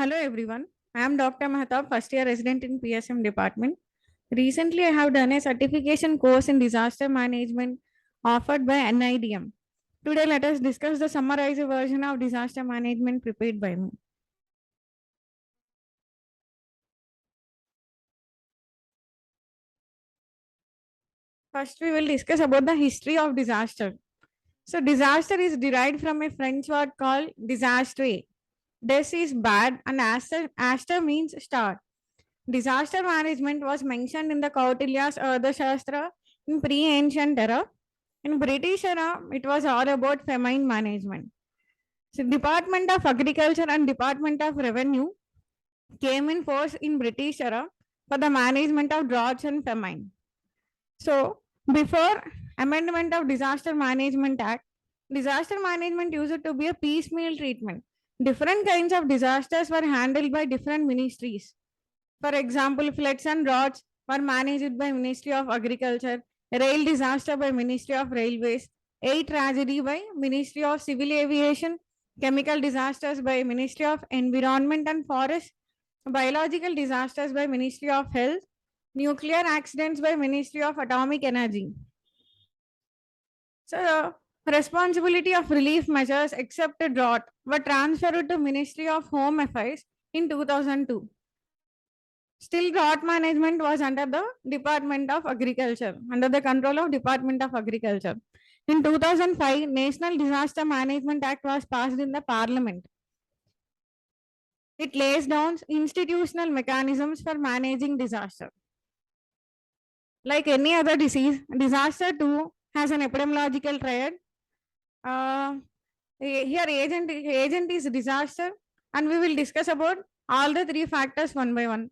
Hello everyone. I am Dr. Mahtab, first year resident in PSM department. Recently, I have done a certification course in disaster management offered by NIDM. Today, let us discuss the summarized version of disaster management prepared by me. First, we will discuss about the history of disaster. So, disaster is derived from a French word called disaster. Des is bad and aster means star. Disaster management was mentioned in the Kautilya's Shastra in pre-ancient era. In British era, it was all about famine management. So Department of Agriculture and Department of Revenue came in force in British era for the management of droughts and famine. So before amendment of Disaster Management Act, disaster management used to be a piecemeal treatment. Different kinds of disasters were handled by different ministries. For example, floods and droughts were managed by Ministry of Agriculture, rail disaster by Ministry of Railways, air tragedy by Ministry of Civil Aviation, chemical disasters by Ministry of Environment and Forest, biological disasters by Ministry of Health, nuclear accidents by Ministry of Atomic Energy. So, responsibility of relief measures except drought were transferred to Ministry of Home Affairs in 2002. Still, drought management was under the Department of Agriculture, under the control of Department of Agriculture. In 2005, National Disaster Management Act was passed in the Parliament. It lays down institutional mechanisms for managing disaster. Like any other disease, disaster too has an epidemiological triad. Here, agent is disaster, and we will discuss about all the three factors one by one.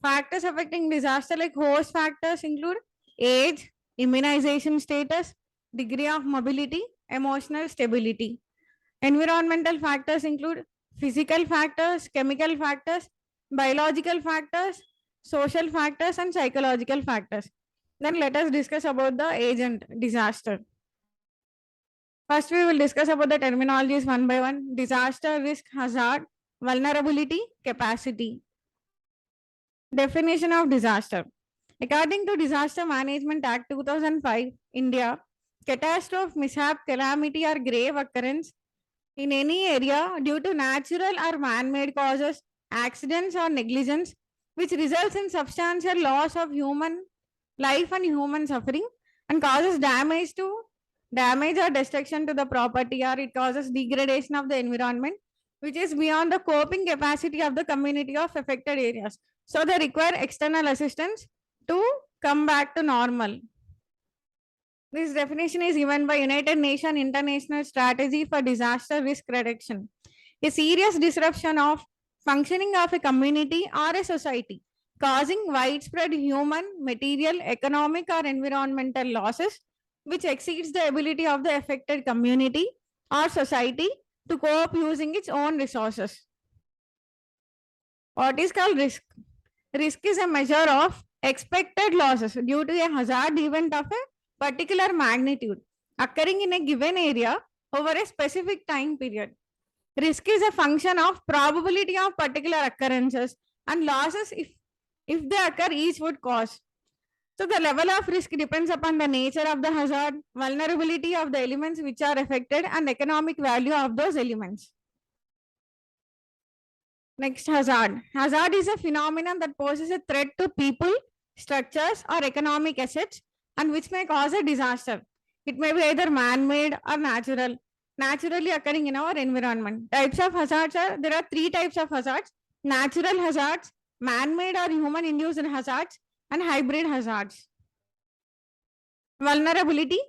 Factors affecting disaster like host factors include age, immunization status, degree of mobility, emotional stability. Environmental factors include physical factors, chemical factors, biological factors, social factors, and psychological factors. Then let us discuss about the agent disaster. First, we will discuss about the terminologies one by one. Disaster, risk, hazard, vulnerability, capacity. Definition of disaster. According to Disaster Management Act 2005, India, catastrophe, mishap, calamity, or grave occurrence in any area due to natural or man-made causes, accidents or negligence, which results in substantial loss of human life and human suffering and causes damage or destruction to the property, or it causes degradation of the environment, which is beyond the coping capacity of the community of affected areas. So they require external assistance to come back to normal. This definition is given by United Nations International Strategy for Disaster Risk Reduction. A serious disruption of functioning of a community or a society, causing widespread human, material, economic, or environmental losses, which exceeds the ability of the affected community or society to cope using its own resources. What is called risk? Risk is a measure of expected losses due to a hazard event of a particular magnitude occurring in a given area over a specific time period. Risk is a function of probability of particular occurrences and losses if they occur each would cause. So the level of risk depends upon the nature of the hazard, vulnerability of the elements which are affected, and economic value of those elements. Next, hazard. Hazard is a phenomenon that poses a threat to people, structures, or economic assets and which may cause a disaster. It may be either man-made or natural, naturally occurring in our environment. Types of hazards are, there are three types of hazards: natural hazards, man-made or human-induced hazards, and hybrid hazards. Vulnerability,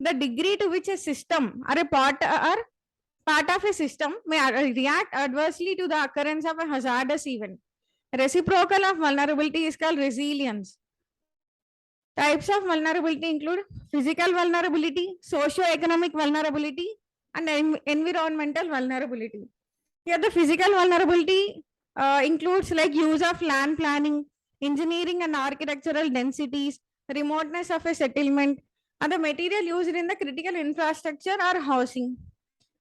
the degree to which a system or a part of a system may react adversely to the occurrence of a hazardous event. Reciprocal of vulnerability is called resilience. Types of vulnerability include physical vulnerability, socio-economic vulnerability, and environmental vulnerability. Here, the physical vulnerability includes like use of land planning, engineering and architectural densities, remoteness of a settlement, and the material used in the critical infrastructure or housing.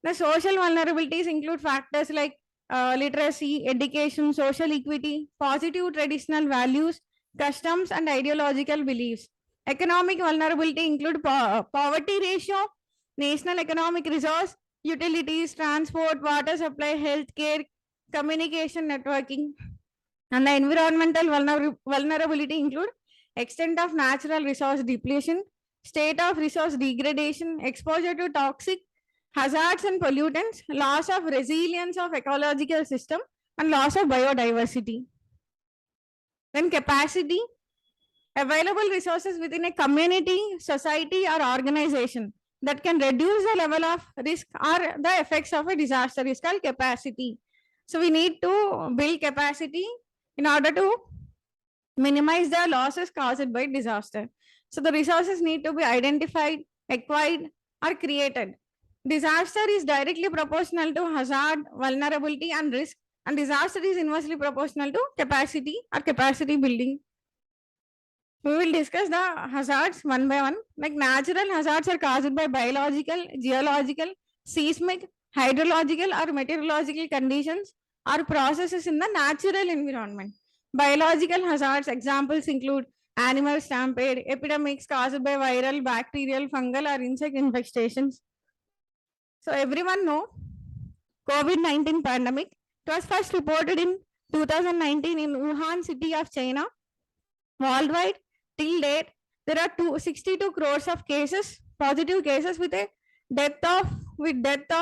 The social vulnerabilities include factors like literacy, education, social equity, positive traditional values, customs, and ideological beliefs. Economic vulnerability include poverty ratio, national economic resource, utilities, transport, water supply, healthcare, communication, networking. And the environmental vulnerability include extent of natural resource depletion, state of resource degradation, exposure to toxic hazards and pollutants, loss of resilience of ecological system, and loss of biodiversity. Then capacity, available resources within a community, society, or organization that can reduce the level of risk or the effects of a disaster is called capacity. So we need to build capacity in order to minimize the losses caused by disaster. So the resources need to be identified, acquired, or created. Disaster is directly proportional to hazard, vulnerability, and risk, and disaster is inversely proportional to capacity or capacity building. We will discuss the hazards one by one. Like natural hazards are caused by biological, geological, seismic, hydrological, or meteorological conditions or processes in the natural environment. Biological hazards examples include animal stampede, epidemics caused by viral, bacterial, fungal, or insect infestations. So everyone know COVID-19 pandemic. It was first reported in 2019 in Wuhan city of China. Worldwide, till date, there are 62 crores of cases, positive cases with death of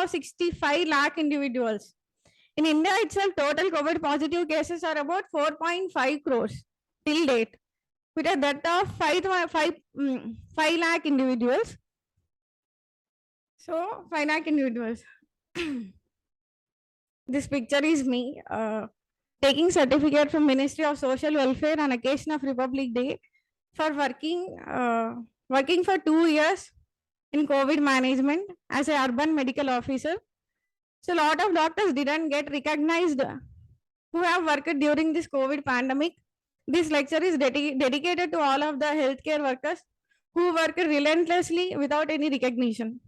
65 lakh individuals. In India itself, total COVID positive cases are about 4.5 crores till date, with a death of 5 lakh individuals. So 5 lakh individuals. This picture is me taking certificate from Ministry of Social Welfare on occasion of Republic Day for working for 2 years in COVID management as an urban medical officer. So a lot of doctors didn't get recognized who have worked during this COVID pandemic. This lecture is dedicated to all of the healthcare workers who work relentlessly without any recognition.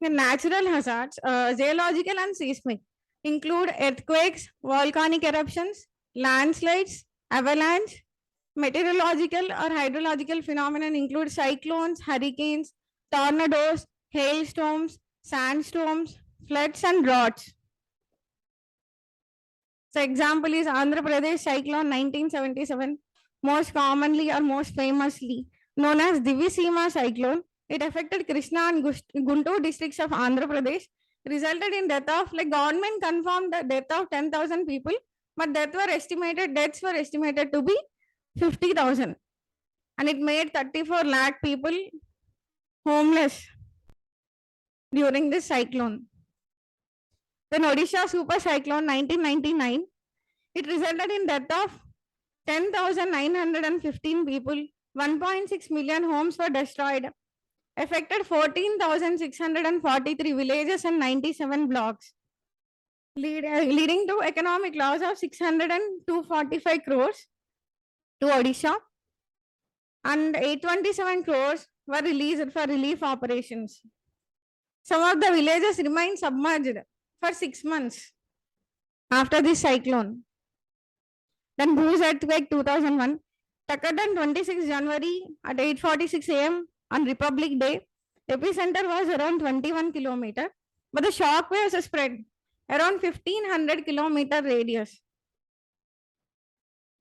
The natural hazards, geological and seismic, include earthquakes, volcanic eruptions, landslides, avalanche. Meteorological or hydrological phenomena include cyclones, hurricanes, tornadoes, hailstorms, sandstorms, floods, and droughts. So example is Andhra Pradesh cyclone 1977, most commonly or most famously known as Divisima cyclone. It affected Krishna and Guntur districts of Andhra Pradesh, resulted in death of, like government confirmed the death of 10,000 people, but deaths were estimated to be 50,000, and it made 34 lakh people homeless during this cyclone. Then Odisha super cyclone 1999, it resulted in death of 10,915 people, 1.6 million homes were destroyed, affected 14,643 villages and 97 blocks, leading to economic loss of 645 crores to Odisha, and 827 crores were released for relief operations. Some of the villages remained submerged for 6 months after this cyclone. Then Bhuj earthquake 2001, occurred on 26 January at 8:46 a.m. on Republic Day. Epicenter was around 21 kilometer, but the shock waves spread around 1500 kilometer radius.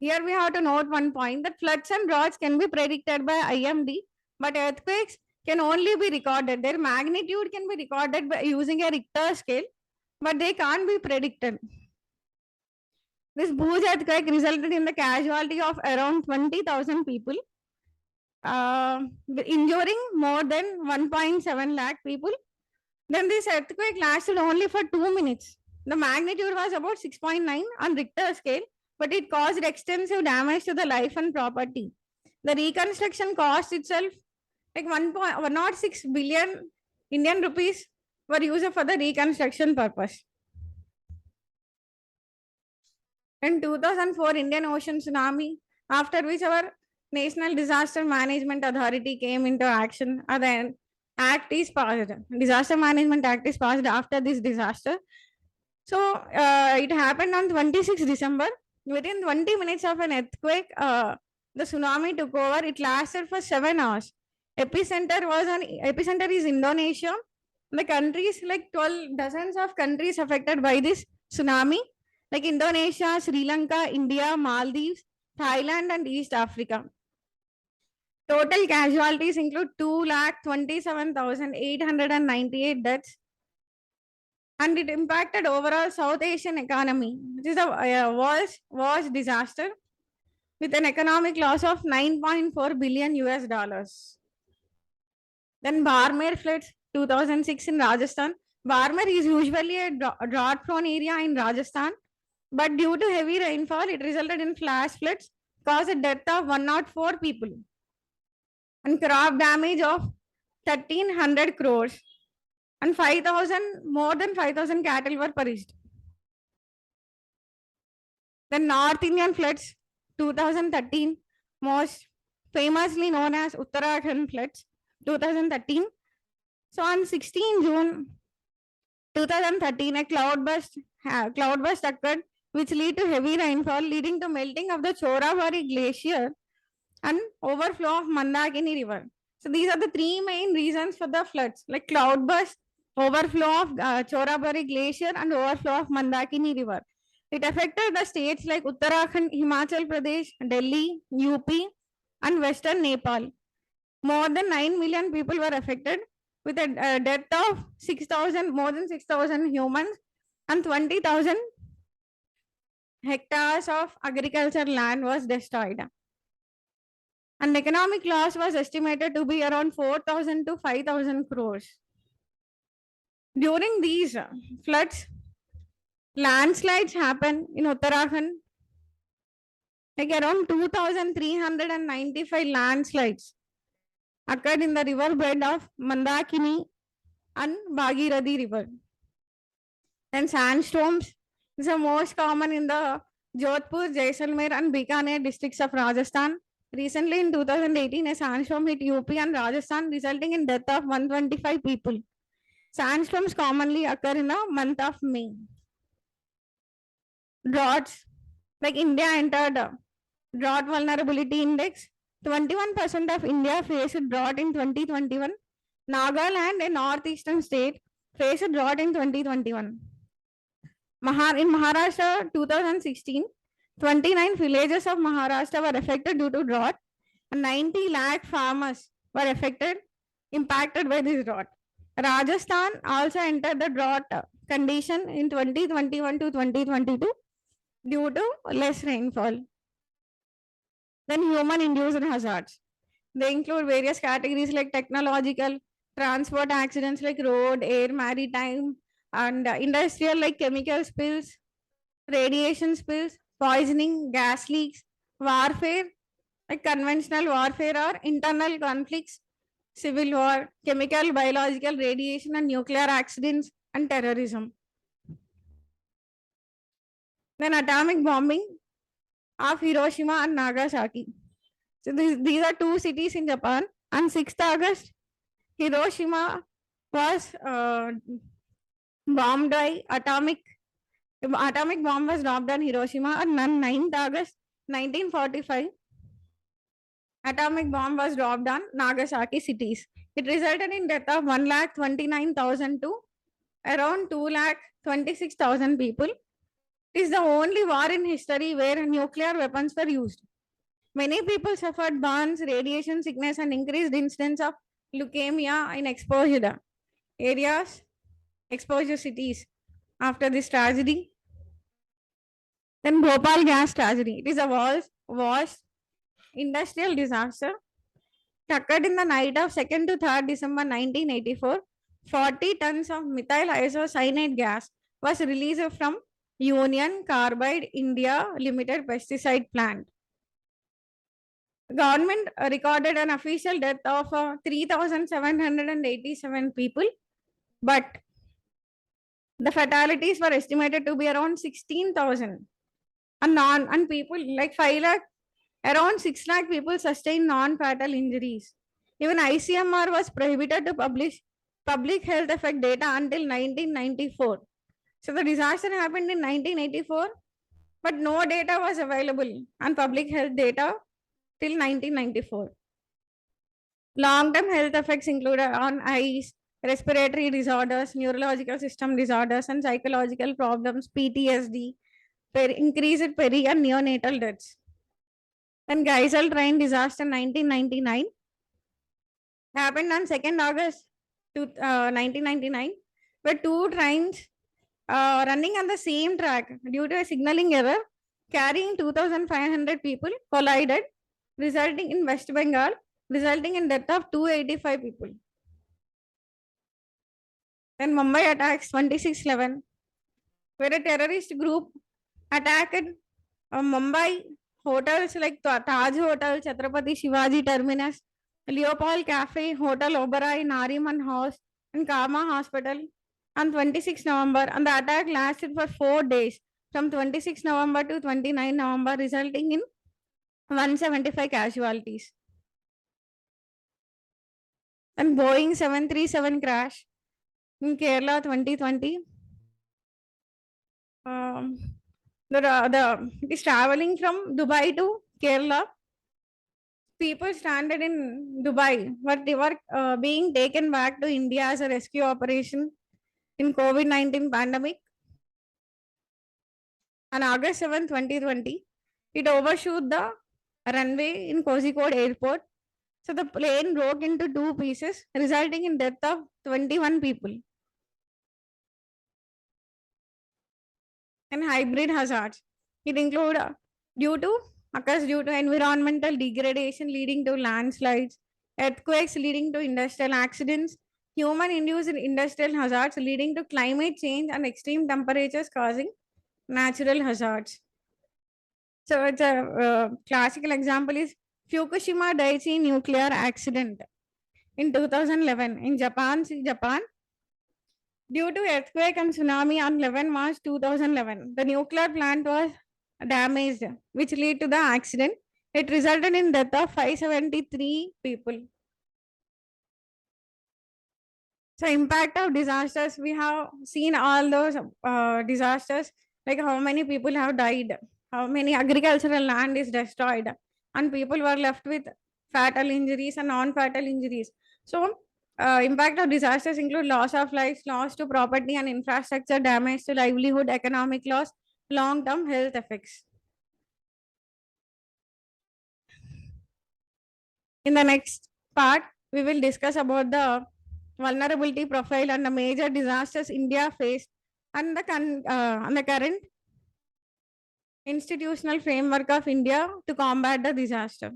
Here we have to note one point that floods and droughts can be predicted by IMD, but earthquakes can only be recorded. Their magnitude can be recorded by using a Richter scale, but they can't be predicted. This Bhuj earthquake resulted in the casualty of around 20,000 people, injuring more than 1.7 lakh people. Then this earthquake lasted only for 2 minutes. The magnitude was about 6.9 on Richter scale, but it caused extensive damage to the life and property. The reconstruction cost itself, like 1.6 billion Indian rupees were used for the reconstruction purpose. In 2004, Indian Ocean tsunami, after which our National Disaster Management Authority came into action. Then Act is passed. Disaster Management Act is passed after this disaster. So it happened on 26 December. Within 20 minutes of an earthquake, the tsunami took over. It lasted for 7 hours. Epicenter is Indonesia. The countries, like 12 dozens of countries affected by this tsunami, like Indonesia, Sri Lanka, India, Maldives, Thailand, and East Africa. Total casualties include 2,27,898 deaths, and it impacted overall South Asian economy, which is a worst disaster with an economic loss of 9.4 billion US dollars. Then Barmer floods 2006 in Rajasthan. Barmer is usually a drought prone area in Rajasthan, but due to heavy rainfall, it resulted in flash floods, caused the death of 104 people, and crop damage of 1,300 crores, and 5,000, more than 5,000 cattle were perished. The North Indian floods 2013, most famously known as Uttarakhand floods 2013. So on 16 June 2013, a cloudburst occurred, which led to heavy rainfall, leading to melting of the Chorabari glacier and overflow of Mandakini river. So these are the three main reasons for the floods, like cloudburst, overflow of Chorabari glacier, and overflow of Mandakini river. It affected the states like Uttarakhand, Himachal Pradesh, Delhi, UP, and Western Nepal. More than 9 million people were affected, with a death of 6,000, more than 6,000 humans, and 20,000 hectares of agricultural land was destroyed. And economic loss was estimated to be around 4,000 to 5,000 crores. During these floods, landslides happen in Uttarakhand, like around 2,395 landslides occurred in the riverbed of Mandakini and Bhagirathi river. Then sandstorms is the most common in the Jodhpur, Jaisalmer, and Bikaner districts of Rajasthan. Recently, in 2018, a sandstorm hit UP and Rajasthan, resulting in death of 125 people. Sandstorms commonly occur in the month of May. Droughts, like India entered drought vulnerability index. 21% of India faced drought in 2021. Nagaland, a northeastern state, faced drought in 2021. In Maharashtra, 2016, 29 villages of Maharashtra were affected due to drought, and 90 lakh farmers were impacted by this drought. Rajasthan also entered the drought condition in 2021 to 2022 due to less rainfall. Then human-induced hazards. They include various categories like technological, transport accidents like road, air, maritime, and industrial like chemical spills, radiation spills, poisoning, gas leaks, warfare, like conventional warfare or internal conflicts, civil war, chemical, biological, radiation, and nuclear accidents, and terrorism. Then atomic bombing of Hiroshima and Nagasaki. So these are two cities in Japan. On 6th August, Hiroshima was bombed by atomic bomb was dropped on Hiroshima. On 9th August 1945, atomic bomb was dropped on Nagasaki cities. It resulted in death of 1,29,000 to around 2,26,000 people. It is the only war in history where nuclear weapons were used. Many people suffered burns, radiation sickness, and increased incidence of leukemia in exposed areas, exposure cities after this tragedy. Then Bhopal gas tragedy. It is a worst industrial disaster. It occurred in the night of 2nd to 3rd December 1984. 40 tons of methyl isocyanate gas was released from Union Carbide India Limited pesticide plant. Government recorded an official death of 3,787 people, but the fatalities were estimated to be around 16,000. And people like 5 lakh, around 6 lakh people sustained non-fatal injuries. Even ICMR was prohibited to publish public health effect data until 1994. So the disaster happened in 1984, but no data was available on public health data till 1994. Long-term health effects include on eyes, respiratory disorders, neurological system disorders, and psychological problems, PTSD, increased peri and neonatal deaths. Then Geisel train disaster 1999 happened on 2nd August 1999, where two trains running on the same track due to a signaling error carrying 2,500 people collided, resulting in West Bengal, resulting in death of 285 people. Then Mumbai attacks 26/11, where a terrorist group attacked Mumbai hotels like Taj Hotel, Chhatrapati Shivaji Terminus, Leopold Cafe, Hotel Oberoi, Nariman House, and Karma Hospital on 26 November. And the attack lasted for 4 days, from 26 November to 29 November, resulting in 175 casualties. And Boeing 737 crash in Kerala 2020. It is traveling from Dubai to Kerala. People stranded in Dubai, but they were being taken back to India as a rescue operation in COVID-19 pandemic. On August 7, 2020, it overshot the runway in Kozhikode Airport. So the plane broke into two pieces, resulting in death of 21 people. And hybrid hazards. It include occurs due to environmental degradation leading to landslides, earthquakes leading to industrial accidents, human-induced industrial hazards leading to climate change and extreme temperatures causing natural hazards. So it's a classical example is Fukushima Daiichi nuclear accident in 2011 in Japan. Japan, due to earthquake and tsunami on 11 March 2011, the nuclear plant was damaged, which led to the accident. It resulted in death of 573 people. So impact of disasters, we have seen all those disasters, like how many people have died, how many agricultural land is destroyed, and people were left with fatal injuries and non-fatal injuries. So impact of disasters include loss of lives, loss to property and infrastructure, damage to livelihood, economic loss, long-term health effects. In the next part, we will discuss about the vulnerability profile and the major disasters India faced and the current institutional framework of India to combat the disaster.